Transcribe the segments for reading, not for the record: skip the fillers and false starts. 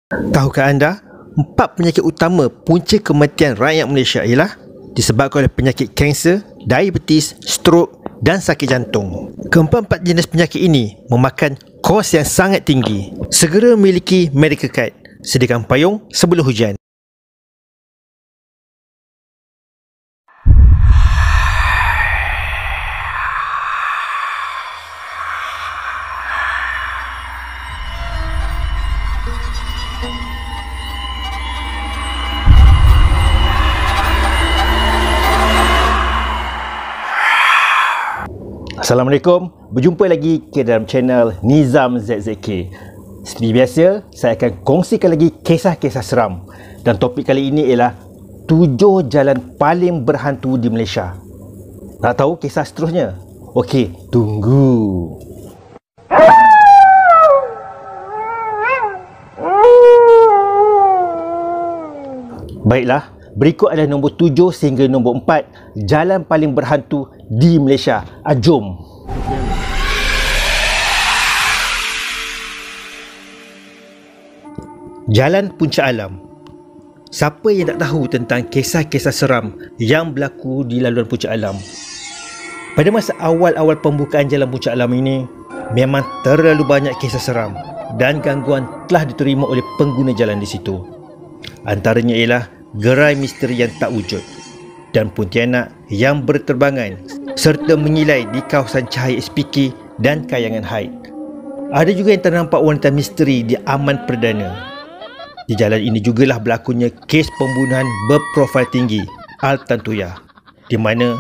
Tahukah anda, 4 penyakit utama punca kematian rakyat Malaysia ialah disebabkan oleh penyakit kanser, diabetes, strok dan sakit jantung. Keempat-empat jenis penyakit ini memakan kos yang sangat tinggi. Segera memiliki medical card. Sediakan payung sebelum hujan. Assalamualaikum, berjumpa lagi ke dalam channel Nizam ZZK. Seperti biasa, saya akan kongsikan lagi kisah-kisah seram. Dan topik kali ini ialah 7 jalan paling berhantu di Malaysia. Nak tahu kisah seterusnya? Okey, tunggu. Baiklah, berikut adalah nombor 7 sehingga nombor 4 jalan paling berhantu di Malaysia. Jom. Jalan Puncak Alam. Siapa yang tak tahu tentang kisah-kisah seram yang berlaku di laluan Puncak Alam? Pada masa awal-awal pembukaan Jalan Puncak Alam ini, memang terlalu banyak kisah seram dan gangguan telah diterima oleh pengguna jalan di situ. Antaranya ialah gerai misteri yang tak wujud dan pontianak yang berterbangan serta mengilai di kawasan cahaya SPK dan Kayangan Heights. Ada juga yang ternampak wanita misteri di Aman Perdana. Di jalan ini jugalah berlakunya kes pembunuhan berprofil tinggi Altan Toya, di mana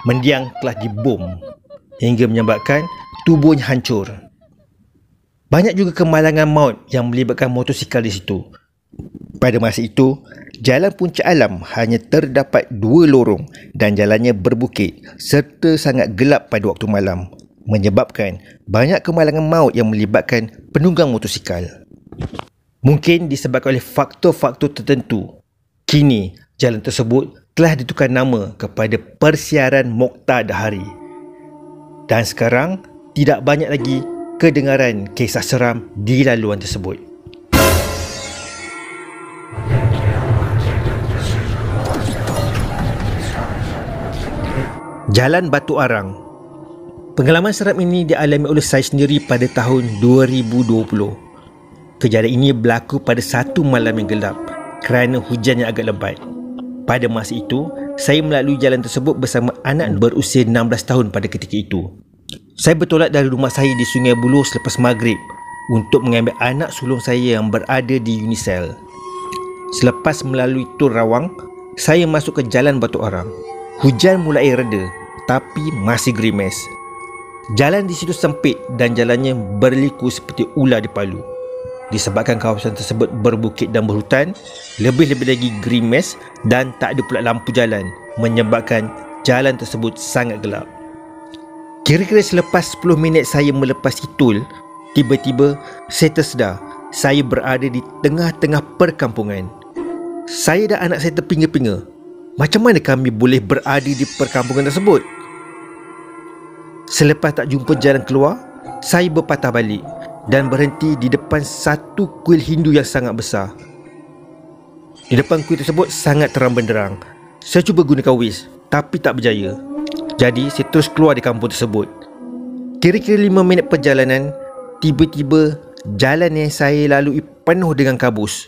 mendiang telah dibom hingga menyebabkan tubuhnya hancur. Banyak juga kemalangan maut yang melibatkan motosikal di situ. Pada masa itu, Jalan Puncak Alam hanya terdapat 2 lorong dan jalannya berbukit serta sangat gelap pada waktu malam, menyebabkan banyak kemalangan maut yang melibatkan penunggang motosikal. Mungkin disebabkan oleh faktor-faktor tertentu, kini jalan tersebut telah ditukar nama kepada Persiaran Mokhtar Dahari. Dan sekarang tidak banyak lagi kedengaran kisah seram di laluan tersebut. Jalan Batu Arang. Pengalaman seram ini dialami oleh saya sendiri pada tahun 2020. Kejadian ini berlaku pada satu malam yang gelap kerana hujan yang agak lebat. Pada masa itu, saya melalui jalan tersebut bersama anak berusia 16 tahun pada ketika itu. Saya bertolak dari rumah saya di Sungai Buloh selepas maghrib untuk mengambil anak sulung saya yang berada di Unicel. Selepas melalui Tol Rawang, saya masuk ke Jalan Batu Arang. Hujan mulai reda, tapi masih gerimis. Jalan di situ sempit dan jalannya berliku seperti ular di palu. Disebabkan kawasan tersebut berbukit dan berhutan, lebih-lebih lagi gerimis dan tak ada pula lampu jalan, menyebabkan jalan tersebut sangat gelap. Kira-kira selepas 10 minit saya melepasi tol, tiba-tiba saya tersedar saya berada di tengah-tengah perkampungan. Saya dan anak saya terpinga-pinga. Macam mana kami boleh berada di perkampungan tersebut? Selepas tak jumpa jalan keluar, saya berpatah balik dan berhenti di depan satu kuil Hindu yang sangat besar. Di depan kuil tersebut sangat terang benderang. Saya cuba gunakan Waze, tapi tak berjaya. Jadi saya terus keluar di kampung tersebut. Kira-kira 5 minit perjalanan, tiba-tiba jalan yang saya lalui penuh dengan kabus.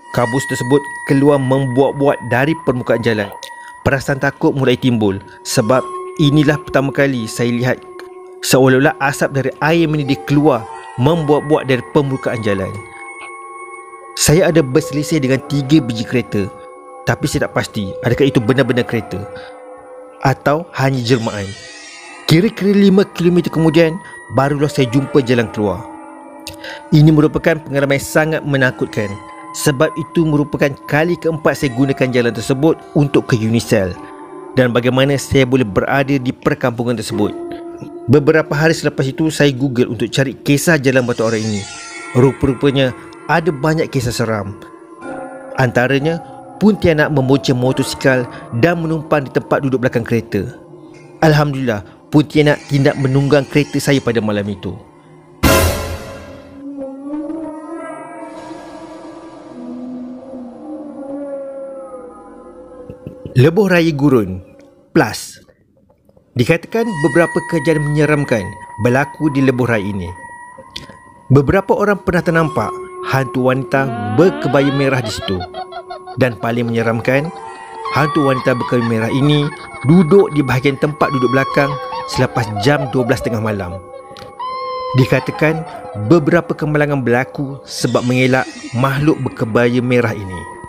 Kabus tersebut keluar membuat-buat dari permukaan jalan. Perasaan takut mulai timbul sebab inilah pertama kali saya lihat seolah-olah asap dari air mendidih keluar membuat-buat dari permukaan jalan. Saya ada berselisih dengan 3 biji kereta, tapi saya tak pasti adakah itu benar-benar kereta atau hanya jelmaan. Kira-kira 5 km kemudian barulah saya jumpa jalan keluar. Ini merupakan pengalaman yang sangat menakutkan. Sebab itu merupakan kali keempat saya gunakan jalan tersebut untuk ke Unicel dan bagaimana saya boleh berada di perkampungan tersebut. Beberapa hari selepas itu saya Google untuk cari kisah Jalan Batu Arang ini. Rupa-rupanya ada banyak kisah seram. Antaranya pontianak membonceng motosikal dan menumpang di tempat duduk belakang kereta. Alhamdulillah, pontianak tidak menunggang kereta saya pada malam itu. Lebuh Raya Gurun Plus. Dikatakan beberapa kejadian menyeramkan berlaku di lebuh raya ini. Beberapa orang pernah ternampak hantu wanita berkebaya merah di situ. Dan paling menyeramkan, hantu wanita berkebaya merah ini duduk di bahagian tempat duduk belakang selepas jam 12.30 malam. Dikatakan beberapa kemalangan berlaku sebab mengelak makhluk berkebaya merah ini.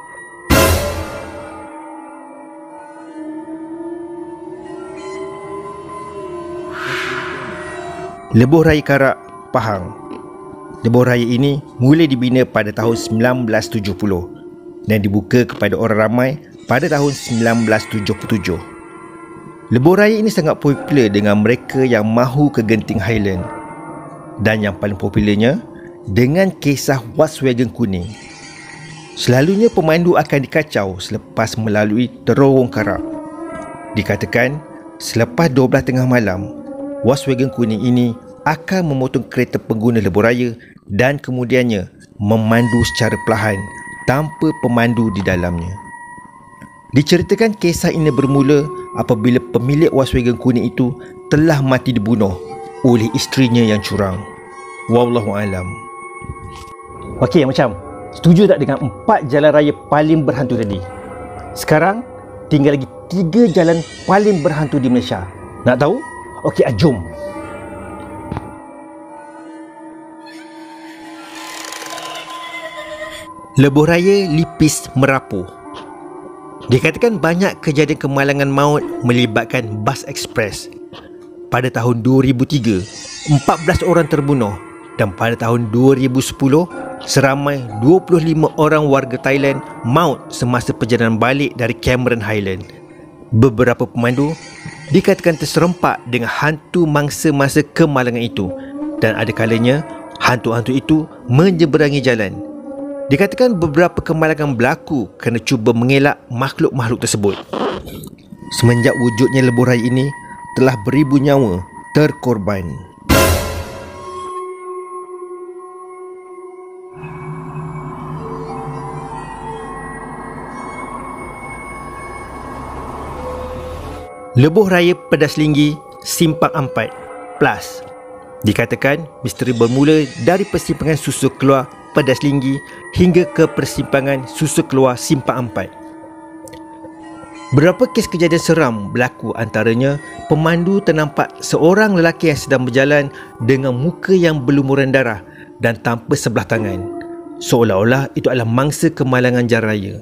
Lebuh Raya Karak, Pahang. Lebuh raya ini mula dibina pada tahun 1970 dan dibuka kepada orang ramai pada tahun 1977. Lebuh raya ini sangat popular dengan mereka yang mahu ke Genting Highland. Dan yang paling popularnya dengan kisah Volkswagen kuning. Selalunya pemandu akan dikacau selepas melalui terowong karak. Dikatakan selepas 12.30 malam, Volkswagen kuning ini akan memotong kereta pengguna lebuh raya dan kemudiannya memandu secara perlahan tanpa pemandu di dalamnya. Diceritakan kisah ini bermula apabila pemilik Volkswagen kuning itu telah mati dibunuh oleh isterinya yang curang. Wallahualam. Okey, macam setuju tak dengan 4 jalan raya paling berhantu tadi? Sekarang tinggal lagi 3 jalan paling berhantu di Malaysia. Nak tahu? Okey, jom. Lebuh Raya Lipis Merapu. Dikatakan banyak kejadian kemalangan maut melibatkan bas ekspres. Pada tahun 2003, 14 orang terbunuh dan pada tahun 2010, seramai 25 orang warga Thailand maut semasa perjalanan balik dari Cameron Highland. Beberapa pemandu dikatakan terserempak dengan hantu mangsa-mangsa kemalangan itu dan ada kalanya hantu-hantu itu menyeberangi jalan. Dikatakan beberapa kemalangan berlaku kerana cuba mengelak makhluk-makhluk tersebut. Semenjak wujudnya lebuh raya ini, telah beribu nyawa terkorban. Lebuh Raya Pedas Linggi Simpang Ampat Plus. Dikatakan misteri bermula dari persimpangan Susu Keluar Pedas Linggi hingga ke persimpangan Susu Keluar Simpang Ampat. Beberapa kes kejadian seram berlaku, antaranya pemandu ternampak seorang lelaki yang sedang berjalan dengan muka yang berlumuran darah dan tanpa sebelah tangan, seolah-olah itu adalah mangsa kemalangan jalan raya.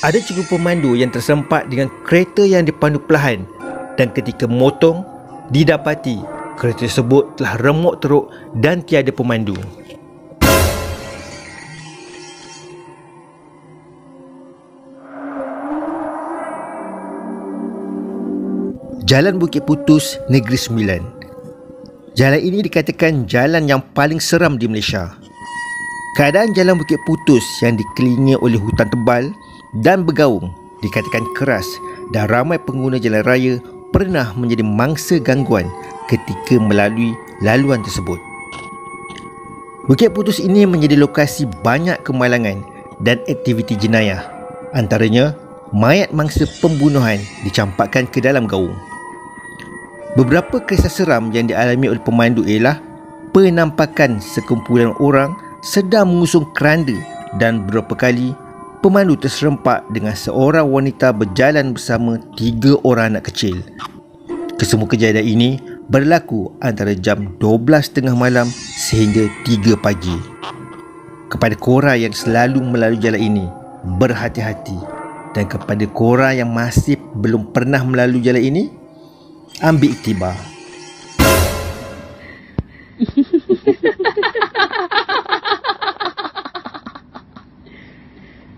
Ada cikgu pemandu yang tersempat dengan kereta yang dipandu perlahan dan ketika memotong, didapati kereta tersebut telah remuk teruk dan tiada pemandu. Jalan Bukit Putus Negeri Sembilan. Jalan ini dikatakan jalan yang paling seram di Malaysia. Keadaan Jalan Bukit Putus yang dikelilingi oleh hutan tebal dan bergaung dikatakan keras dan ramai pengguna jalan raya pernah menjadi mangsa gangguan ketika melalui laluan tersebut. Bukit Putus ini menjadi lokasi banyak kemalangan dan aktiviti jenayah. Antaranya, mayat mangsa pembunuhan dicampakkan ke dalam gaung. Beberapa kisah seram yang dialami oleh pemandu ialah penampakan sekumpulan orang sedang mengusung keranda dan beberapa kali pemandu terserempak dengan seorang wanita berjalan bersama 3 orang anak kecil. Kesemua kejadian ini berlaku antara jam 12.30 malam sehingga 3 pagi. Kepada korang yang selalu melalui jalan ini, berhati-hati. Dan kepada korang yang masih belum pernah melalui jalan ini, ambil iktibar.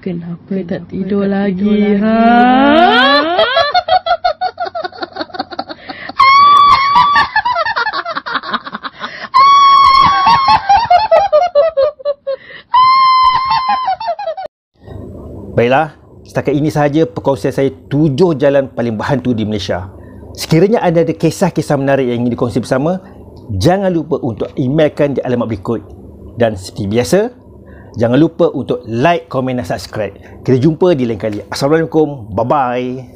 Kenapa tak tidur lagi, ha? Baiklah, setakat ini sahaja perkongsian saya 7 jalan paling berhantu di Malaysia. Sekiranya anda ada kisah-kisah menarik yang ingin dikongsi bersama, jangan lupa untuk emailkan di alamat berikut. Dan seperti biasa, jangan lupa untuk like, komen dan subscribe. Kita jumpa di lain kali. Assalamualaikum. Bye-bye.